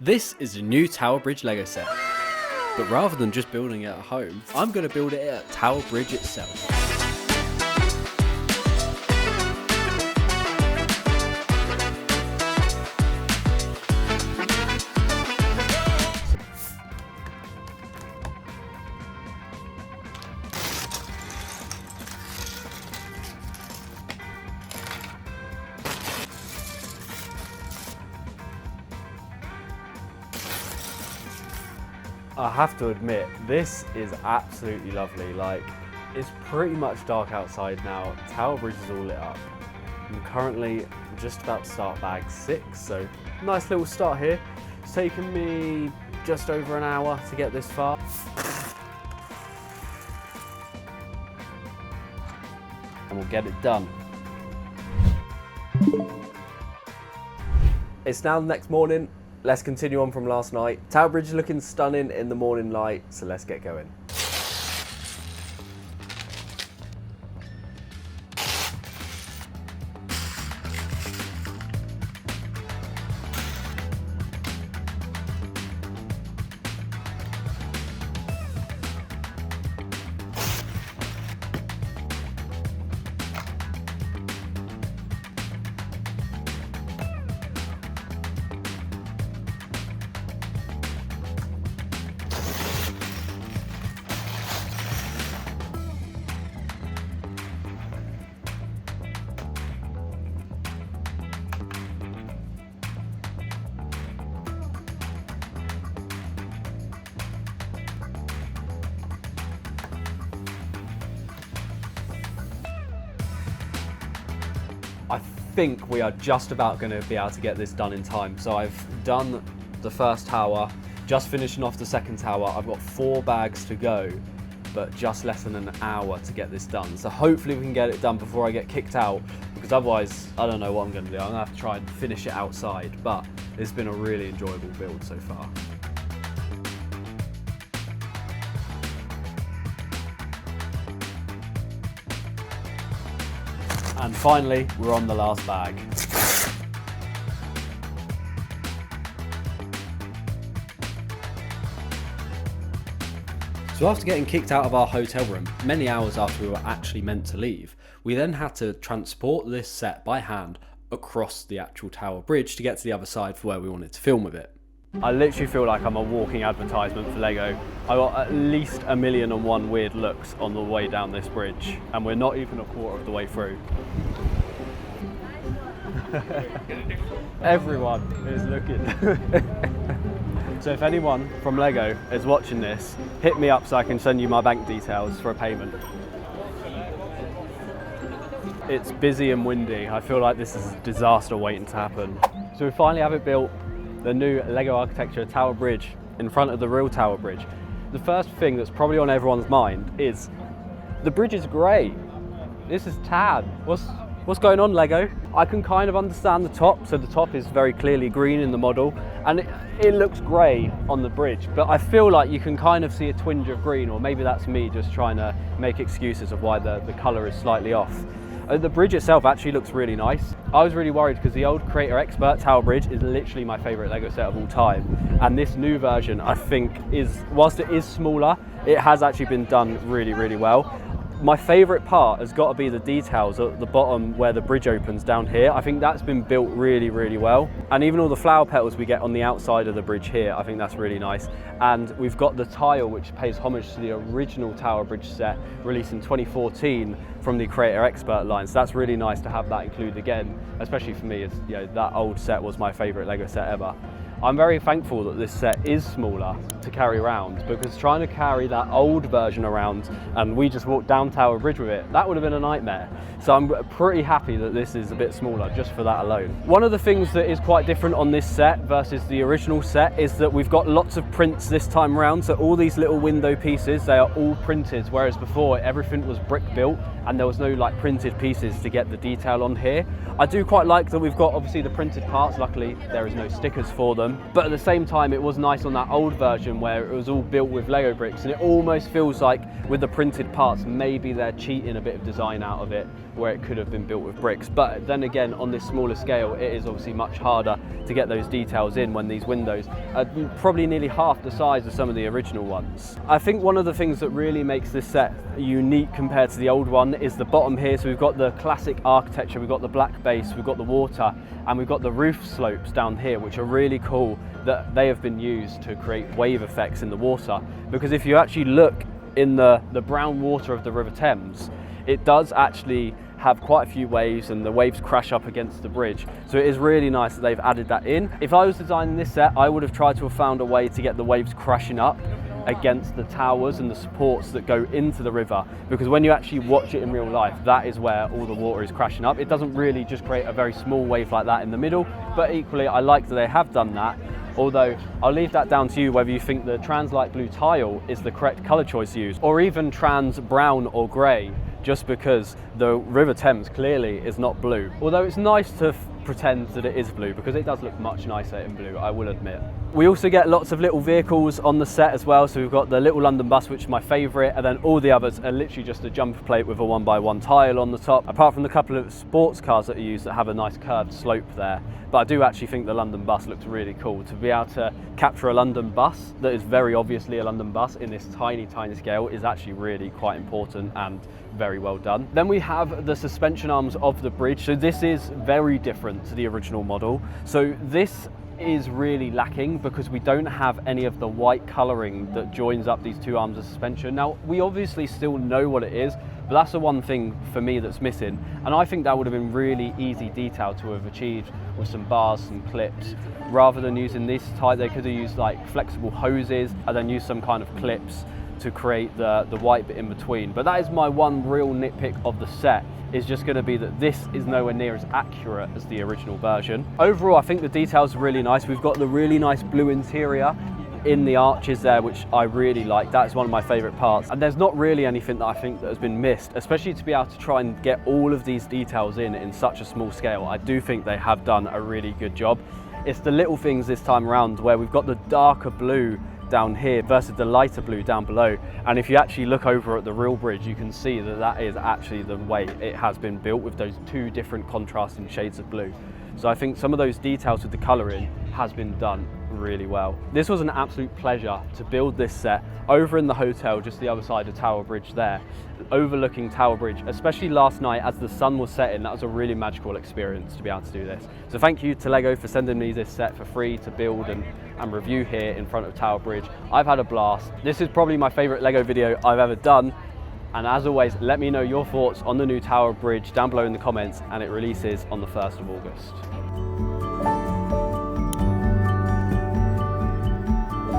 This is a new Tower Bridge Lego set, but rather than just building it at home, I'm going to build it at Tower Bridge itself. I have to admit, this is absolutely lovely. Like, it's pretty much dark outside now. Tower Bridge is all lit up. I'm currently just about to start bag 6, so nice little start here. It's taken me just over an hour to get this far. And we'll get it done. It's now the next morning. Let's continue on from last night. Tower Bridge is looking stunning in the morning light, so let's get going. I think we are just about going to be able to get this done in time. So I've done the first tower, just finishing off the second tower. I've got 4 bags to go, but just less than an hour to get this done. So hopefully we can get it done before I get kicked out, because otherwise I don't know what I'm going to do. I'm going to have to try and finish it outside, but it's been a really enjoyable build so far. And finally, we're on the last bag. So after getting kicked out of our hotel room, many hours after we were actually meant to leave, we then had to transport this set by hand across the actual Tower Bridge to get to the other side for where we wanted to film with it. I literally feel like I'm a walking advertisement for Lego. I got at least 1,000,001 weird looks on the way down this bridge, and we're not even a quarter of the way through. Everyone is looking. So if anyone from Lego is watching this, hit me up so I can send you my bank details for a payment. It's busy and windy. I feel like this is a disaster waiting to happen. So we finally have it built. The new Lego architecture Tower Bridge in front of the real Tower Bridge. The first thing that's probably on everyone's mind is the bridge is grey. This is tad. What's going on, Lego? I can kind of understand the top, so the top is very clearly green in the model, and it looks grey on the bridge, but I feel like you can kind of see a twinge of green, or maybe that's me just trying to make excuses of why the colour is slightly off. The bridge itself actually looks really nice. I was really worried because the old Creator Expert Tower Bridge is literally my favourite Lego set of all time. And this new version, I think, whilst it is smaller, it has actually been done really, really well. My favourite part has got to be the details at the bottom where the bridge opens down here. I think that's been built really, really well. And even all the flower petals we get on the outside of the bridge here, I think that's really nice. And we've got the tile which pays homage to the original Tower Bridge set released in 2014 from the Creator Expert line. So that's really nice to have that included again, especially for me, as you know, that old set was my favourite Lego set ever. I'm very thankful that this set is smaller to carry around, because trying to carry that old version around and we just walked down Tower Bridge with it, that would have been a nightmare. So I'm pretty happy that this is a bit smaller just for that alone. One of the things that is quite different on this set versus the original set is that we've got lots of prints this time around. So all these little window pieces, they are all printed, whereas before everything was brick built and there was no like printed pieces to get the detail on here. I do quite like that we've got obviously the printed parts. Luckily there is no stickers for them, but at the same time it was nice on that old version version where it was all built with Lego bricks, and it almost feels like with the printed parts maybe they're cheating a bit of design out of it where it could have been built with bricks. But then again, on this smaller scale, it is obviously much harder to get those details in when these windows are probably nearly half the size of some of the original ones. I think one of the things that really makes this set unique compared to the old one is the bottom here. So we've got the classic architecture, we've got the black base, we've got the water, and we've got the roof slopes down here, which are really cool that they have been used to create wave effects in the water. Because if you actually look in the brown water of the River Thames, it does actually have quite a few waves, and the waves crash up against the bridge. So it is really nice that they've added that in. If I was designing this set, I would have tried to have found a way to get the waves crashing up against the towers and the supports that go into the river, because when you actually watch it in real life, that is where all the water is crashing up. It doesn't really just create a very small wave like that in the middle, but equally I like that they have done that. Although I'll leave that down to you whether you think the trans light blue tile is the correct colour choice to use, or even trans brown or grey, just because the River Thames clearly is not blue. Although it's nice to pretend that it is blue, because it does look much nicer in blue, I will admit. We also get lots of little vehicles on the set as well. So we've got the little London bus, which is my favourite, and then all the others are literally just a jumper plate with a 1x1 tile on the top, apart from the couple of sports cars that are used that have a nice curved slope there. But I do actually think the London bus looks really cool. To be able to capture a London bus that is very obviously a London bus in this tiny scale is actually really quite important and very well done. Then we have the suspension arms of the bridge. So this is very different to the original model. So this is really lacking because we don't have any of the white colouring that joins up these two arms of suspension. Now, we obviously still know what it is, but that's the one thing for me that's missing. And I think that would have been really easy detail to have achieved with some bars, some clips. Rather than using this type, they could have used like flexible hoses and then used some kind of clips to create the white bit in between. But that is my one real nitpick of the set, is just going to be that this is nowhere near as accurate as the original version. Overall, I think the details are really nice. We've got the really nice blue interior in the arches there, which I really like. That's one of my favourite parts. And there's not really anything that I think that has been missed, especially to be able to try and get all of these details in such a small scale. I do think they have done a really good job. It's the little things this time around where we've got the darker blue down here versus the lighter blue down below, and if you actually look over at the real bridge, you can see that that is actually the way it has been built, with those two different contrasting shades of blue. So I think some of those details with the colouring has been done really well. This was an absolute pleasure to build this set over in the hotel just the other side of Tower Bridge there, overlooking Tower Bridge, especially last night as the sun was setting. That was a really magical experience to be able to do this. So thank you to Lego for sending me this set for free to build and review here in front of Tower Bridge. I've had a blast. This is probably my favourite Lego video I've ever done. And as always, let me know your thoughts on the new Tower Bridge down below in the comments, and it releases on the 1st of August.